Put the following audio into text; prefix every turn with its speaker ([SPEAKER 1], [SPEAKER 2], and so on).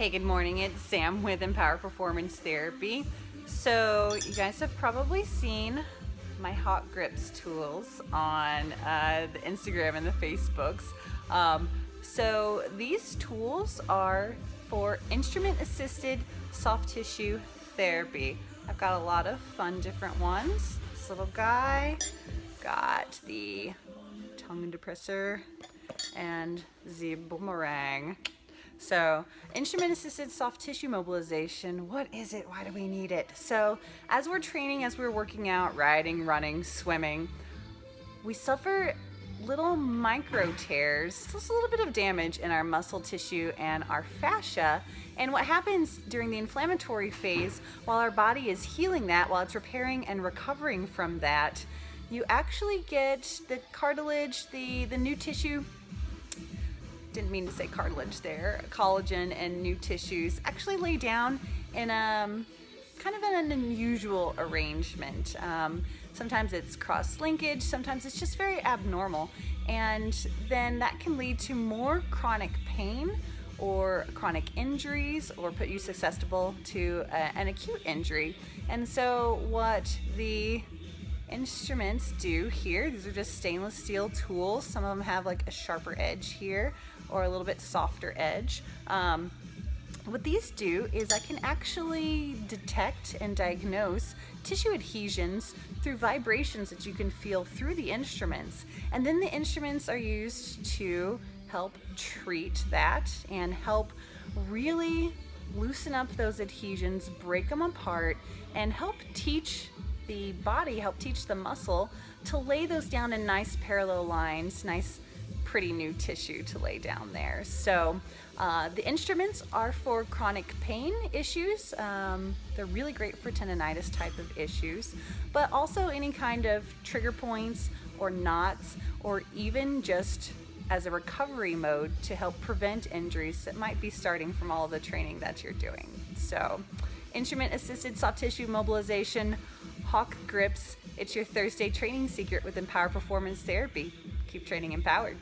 [SPEAKER 1] Hey, good morning. It's Sam with Empower Performance Therapy. So, you guys have probably seen my hot grips tools on the Instagram and the Facebooks. So, these tools are for instrument assisted soft tissue therapy. I've got a lot of fun different ones. This little guy, got the tongue depressor and the boomerang. So, instrument assisted soft tissue mobilization, what is it? Why do we need it? So, as we're training, as we're working out, riding, running, swimming, we suffer little micro tears, just a little bit of damage in our muscle tissue and our fascia. And what happens during the inflammatory phase, while our body is healing that, while it's repairing and recovering from that, you actually get the cartilage, the new tissue, didn't mean to say cartilage there, collagen and new tissues actually lay down in a kind of an unusual arrangement. Sometimes it's cross linkage, sometimes it's just very abnormal, and then that can lead to more chronic pain or chronic injuries, or put you susceptible to an acute injury. And so what the instruments do here, these are just stainless steel tools. Some of them have like a sharper edge here or a little bit softer edge. What these do is I can actually detect and diagnose tissue adhesions through vibrations that you can feel through the instruments. And then the instruments are used to help treat that and help really loosen up those adhesions, break them apart, and help teach the body, help teach the muscle to lay those down in nice parallel lines, nice pretty new tissue to lay down there. So the instruments are for chronic pain issues. They're really great for tendonitis type of issues, but also any kind of trigger points or knots, or even just as a recovery mode to help prevent injuries that might be starting from all of the training that you're doing. So instrument assisted soft tissue mobilization, Hawk grips. It's your Thursday training secret with Empower Performance Therapy. Keep training empowered.